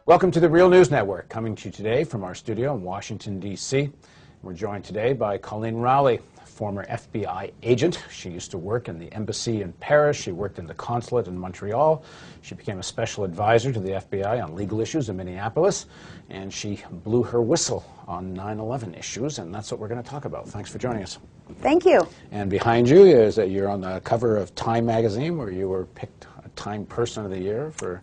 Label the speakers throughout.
Speaker 1: Welcome to the Real News Network, coming to you today from our studio in Washington, D.C. We're joined today by Colleen Rowley, former FBI agent. She used to work in the embassy in Paris. She worked in the consulate in Montreal. She became a special advisor to the FBI on legal issues in Minneapolis, and she blew her whistle on 9/11 issues, and that's what we're going to talk about. Thanks for joining us.
Speaker 2: Thank you.
Speaker 1: And behind you is that you're on the cover of Time magazine, where you were picked a Time Person of the Year for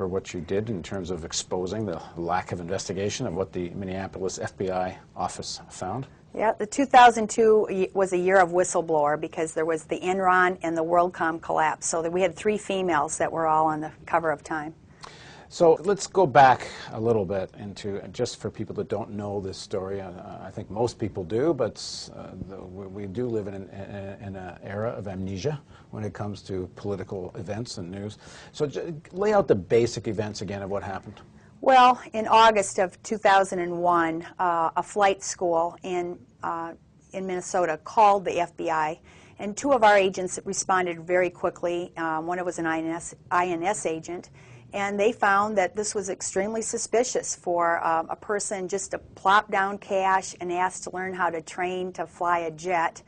Speaker 1: what you did in terms of exposing the lack of investigation of what the Minneapolis FBI office found.
Speaker 2: Yeah, the 2002 was a year of whistleblower because there was the Enron and the WorldCom collapse. So that we had 3 females that were all on the cover of Time.
Speaker 1: So let's go back a little bit into, just for people that don't know this story, I think most people do, but we do live in an era of amnesia when it comes to political events and news. So lay out the basic events again of what happened.
Speaker 2: Well, in August of 2001, a flight school in Minnesota called the FBI, and 2 of our agents responded very quickly. One was an INS agent, and they found that this was extremely suspicious for a person just to plop down cash and ask to learn how to train to fly a jet.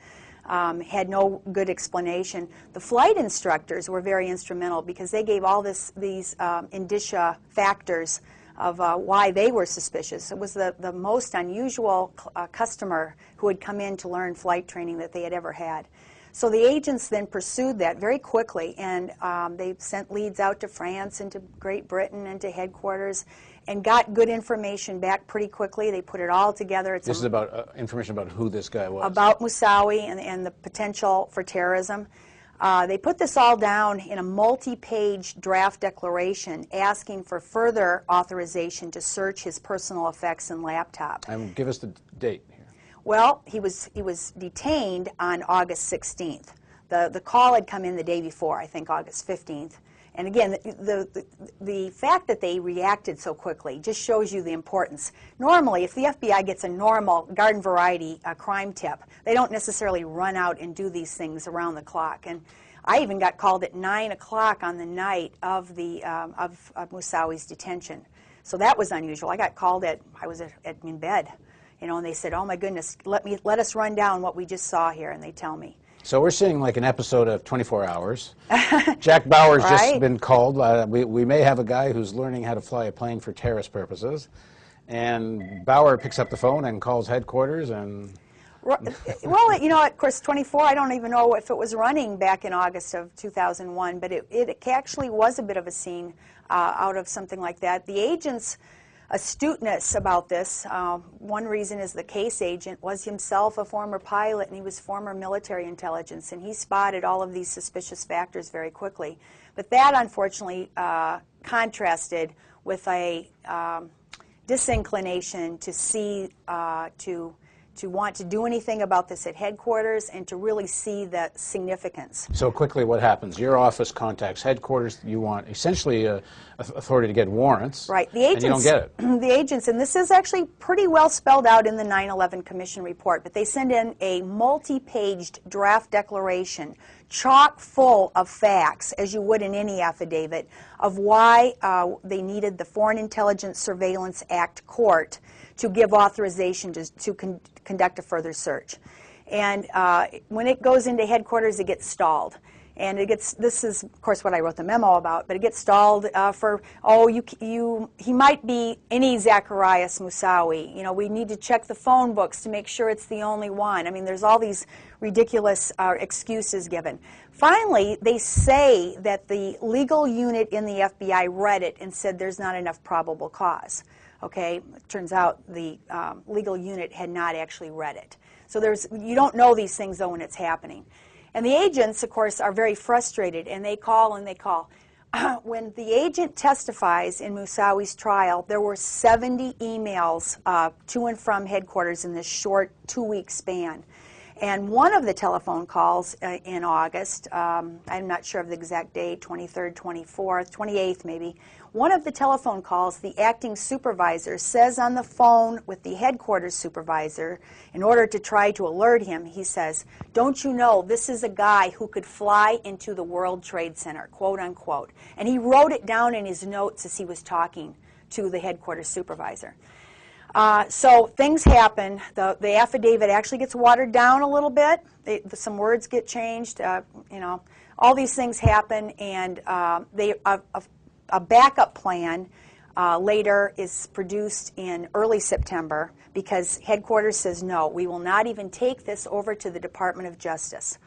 Speaker 2: Had no good explanation. The flight instructors were very instrumental because they gave all these indicia factors of why they were suspicious. It was the most unusual customer who had come in to learn flight training that they had ever had. So the agents then pursued that very quickly, and they sent leads out to France and to Great Britain and to headquarters and got good information back pretty quickly. They put it all together.
Speaker 1: This is about information about who this guy was.
Speaker 2: About Moussaoui and the potential for terrorism. They put this all down in a multi-page draft declaration asking for further authorization to search his personal effects and laptop.
Speaker 1: And give us the date here.
Speaker 2: Well, he was detained on August 16th. The call had come in the day before, I think August 15th. And again, the fact that they reacted so quickly just shows you the importance. Normally, if the FBI gets a normal garden variety crime tip, they don't necessarily run out and do these things around the clock. And I even got called at 9 o'clock on the night of Moussaoui's detention. So that was unusual. I got called I was in bed, you know, and they said, "Oh my goodness, let us run down what we just saw here," and they tell me.
Speaker 1: So we're seeing like an episode of 24 Hours. Jack Bauer's
Speaker 2: right?
Speaker 1: Just been called. We may have a guy who's learning how to fly a plane for terrorist purposes. And Bauer picks up the phone and calls headquarters and...
Speaker 2: Well, you know, of course, 24, I don't even know if it was running back in August of 2001, but it actually was a bit of a scene out of something like that. The agents... astuteness about this. One reason is the case agent was himself a former pilot, and he was former military intelligence, and he spotted all of these suspicious factors very quickly. But that, unfortunately, contrasted with a disinclination to see, to want to do anything about this at headquarters and to really see the significance.
Speaker 1: So quickly, what happens? Your office contacts headquarters. You want essentially authority to get warrants.
Speaker 2: Right. The agents,
Speaker 1: and you don't get it.
Speaker 2: The agents, and this is actually pretty well spelled out in the 9/11 Commission report, but they send in a multi-paged draft declaration, chock full of facts, as you would in any affidavit, of why they needed the Foreign Intelligence Surveillance Act court to give authorization to conduct a further search. And when it goes into headquarters, it gets stalled. And this is, of course, what I wrote the memo about, but it gets stalled for, he might be any Zaccharias Moussaoui. You know, we need to check the phone books to make sure it's the only one. I mean, there's all these ridiculous excuses given. Finally, they say that the legal unit in the FBI read it and said there's not enough probable cause. Okay, it turns out the legal unit had not actually read it. So you don't know these things, though, when it's happening. And the agents, of course, are very frustrated, and they call and they call. When the agent testifies in Moussaoui's trial, there were 70 emails to and from headquarters in this short 2-week span. And one of the telephone calls in August, I'm not sure of the exact date, 23rd, 24th, 28th maybe, one of the telephone calls, the acting supervisor says on the phone with the headquarters supervisor, in order to try to alert him, he says, "Don't you know this is a guy who could fly into the World Trade Center," quote unquote. And he wrote it down in his notes as he was talking to the headquarters supervisor. So things happen. The affidavit actually gets watered down a little bit. Some words get changed. You know, all these things happen, and a backup plan later is produced in early September because headquarters says, no, we will not even take this over to the Department of Justice.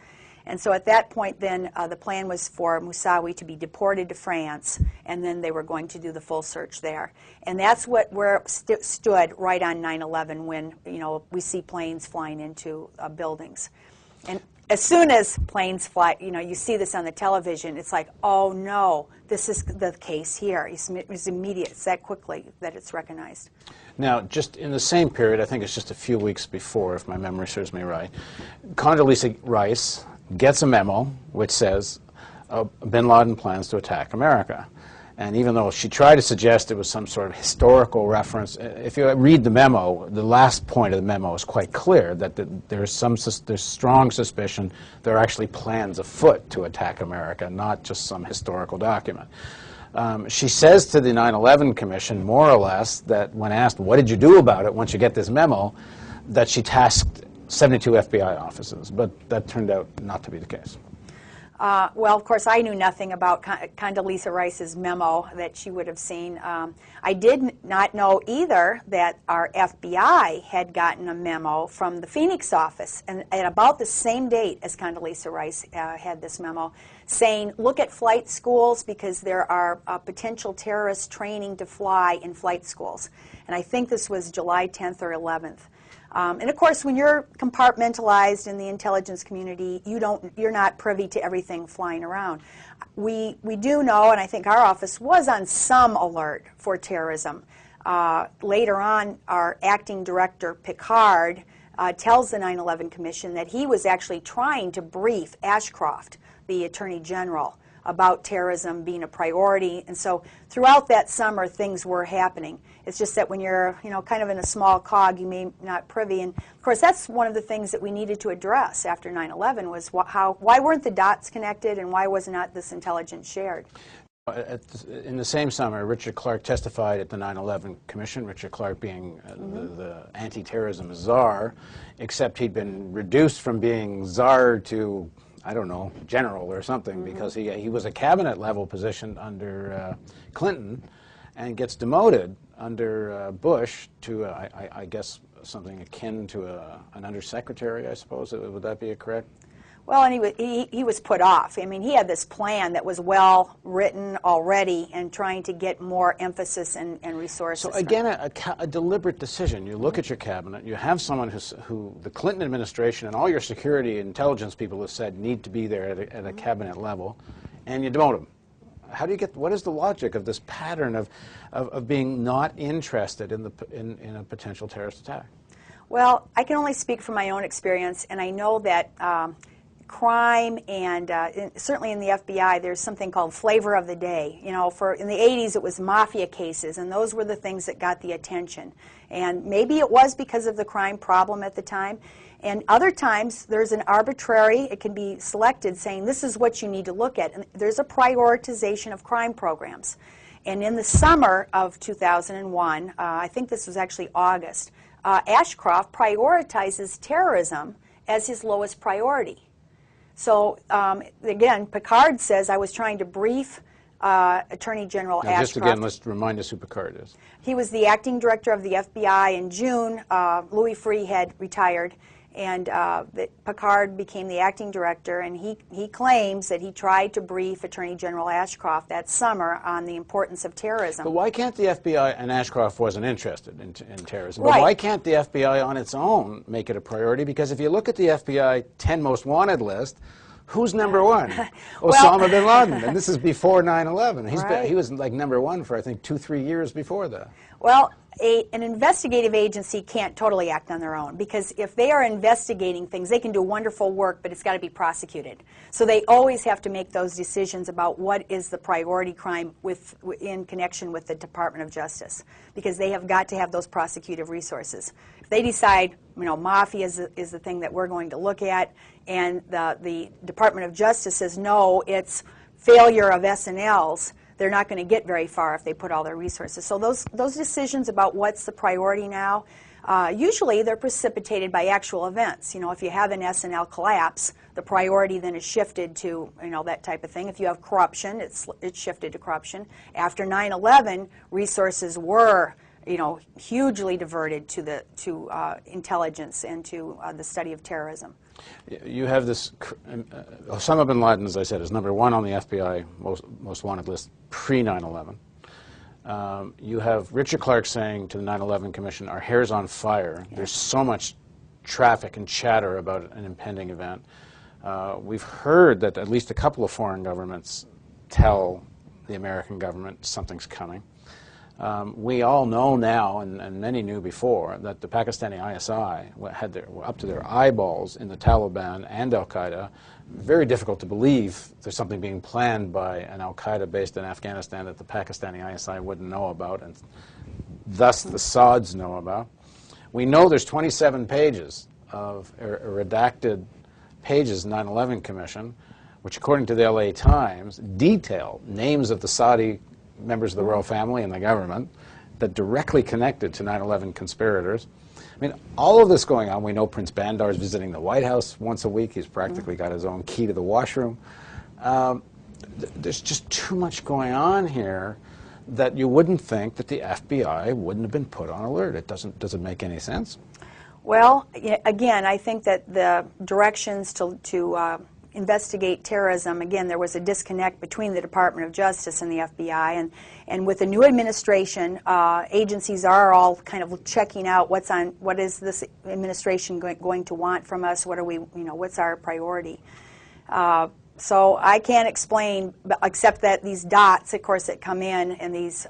Speaker 2: And so at that point then the plan was for Moussaoui to be deported to France, and then they were going to do the full search there. And that's where it stood right on 9/11 when, you know, we see planes flying into buildings. And as soon as planes fly, you know, you see this on the television, it's like, oh no, this is the case here. It's immediate. It's that quickly that it's recognized.
Speaker 1: Now, just in the same period, I think it's just a few weeks before, if my memory serves me right, Condoleezza Rice gets a memo which says bin Laden plans to attack America. And even though she tried to suggest it was some sort of historical reference, if you read the memo, the last point of the memo is quite clear that there's strong suspicion there are actually plans afoot to attack America, not just some historical document. She says to the 9/11 Commission, more or less, that when asked, what did you do about it once you get this memo, that she tasked 72 FBI offices, but that turned out not to be the case.
Speaker 2: Well, of course, I knew nothing about Condoleezza Rice's memo that she would have seen. I did not know either that our FBI had gotten a memo from the Phoenix office, and at about the same date as Condoleezza Rice had this memo, saying, look at flight schools because there are potential terrorists training to fly in flight schools. And I think this was July 10th or 11th. And of course, when you're compartmentalized in the intelligence community, you're not privy to everything flying around. We do know, and I think our office was on some alert for terrorism. Later on, our acting director, Picard, tells the 9/11 Commission that he was actually trying to brief Ashcroft, the Attorney General, about terrorism being a priority. And so throughout that summer, things were happening. It's just that when you're, you know, kind of in a small cog, you may not privy. And of course, that's one of the things that we needed to address after 9/11 was why weren't the dots connected and why was not this intelligence shared?
Speaker 1: In the same summer, Richard Clark testified at the 9/11 Commission, Richard Clark being the anti-terrorism czar, except he'd been reduced from being czar to, I don't know, general or something, because he was a cabinet level position under Clinton and gets demoted under Bush to, I guess, something akin to an undersecretary, I suppose. Would that be correct?
Speaker 2: Well, and he was put off. I mean, he had this plan that was well written already and trying to get more emphasis and resources.
Speaker 1: So again, a deliberate decision. You look at your cabinet, you have someone who the Clinton administration and all your security and intelligence people have said need to be there at a cabinet level, and you demote them. How do you get, what is the logic of this pattern of being not interested in a potential terrorist attack?
Speaker 2: Well, I can only speak from my own experience, and I know that crime and certainly in the FBI, there's something called flavor of the day. You know, in the 80s, it was mafia cases, and those were the things that got the attention. And maybe it was because of the crime problem at the time. And other times, there's an arbitrary, it can be selected, saying this is what you need to look at. And there's a prioritization of crime programs. And in the summer of 2001, I think this was actually August, Ashcroft prioritizes terrorism as his lowest priority. So again, Picard says, I was trying to brief Attorney General Ashcroft.
Speaker 1: Just again, let's remind us who Picard is.
Speaker 2: He was the acting director of the FBI in June. Louis Freeh had retired, and Picard became the acting director, and he claims that he tried to brief Attorney General Ashcroft that summer on the importance of terrorism.
Speaker 1: But why can't the FBI, and Ashcroft wasn't interested in terrorism,
Speaker 2: right.
Speaker 1: But why can't the FBI on its own make it a priority? Because if you look at the FBI 10 most wanted list, who's number one? Osama bin Laden, and this is before 9/11. He was like number one for, I think, 2-3 years before that.
Speaker 2: Well, an investigative agency can't totally act on their own, because if they are investigating things, they can do wonderful work, but it's got to be prosecuted. So they always have to make those decisions about what is the priority crime in connection with the Department of Justice, because they have got to have those prosecutive resources. If they decide, you know, mafia is the thing that we're going to look at, and the Department of Justice says, no, it's failure of S&Ls, they're not going to get very far if they put all their resources. So those decisions about what's the priority now, usually they're precipitated by actual events. You know, if you have an S&L collapse, the priority then is shifted to, you know, that type of thing. If you have corruption, it's shifted to corruption. After 9/11, resources were, you know, hugely diverted to intelligence and to the study of terrorism.
Speaker 1: You have this, Osama bin Laden, as I said, is number one on the FBI most wanted list pre-9/11. You have Richard Clarke saying to the 9/11 Commission, our hair's on fire. Yeah. There's so much traffic and chatter about an impending event. We've heard that at least a couple of foreign governments tell the American government something's coming. We all know now, and many knew before, that the Pakistani ISI were up to their eyeballs in the Taliban and Al-Qaeda. Very difficult to believe there's something being planned by an Al-Qaeda based in Afghanistan that the Pakistani ISI wouldn't know about, and thus the Sauds know about. We know there's 27 pages of redacted pages in the 9/11 Commission, which according to the LA Times detail names of the Saudi members of the royal family and the government that directly connected to 9/11 conspirators. I mean, all of this going on. We know Prince Bandar's visiting the White House once a week. He's practically got his own key to the washroom. There's just too much going on here that you wouldn't think that the FBI wouldn't have been put on alert. It doesn't make any sense.
Speaker 2: Well, again, I think that the directions to investigate terrorism, again, there was a disconnect between the Department of Justice and the FBI, and with the new administration, agencies are all kind of checking out what is this administration going to want from us, what are we, you know, what's our priority. So I can't explain, except that these dots, of course, that come in, and these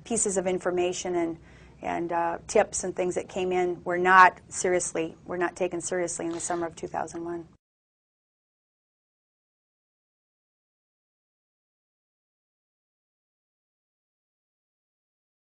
Speaker 2: pieces of information and tips and things that came in were not taken seriously in the summer of 2001.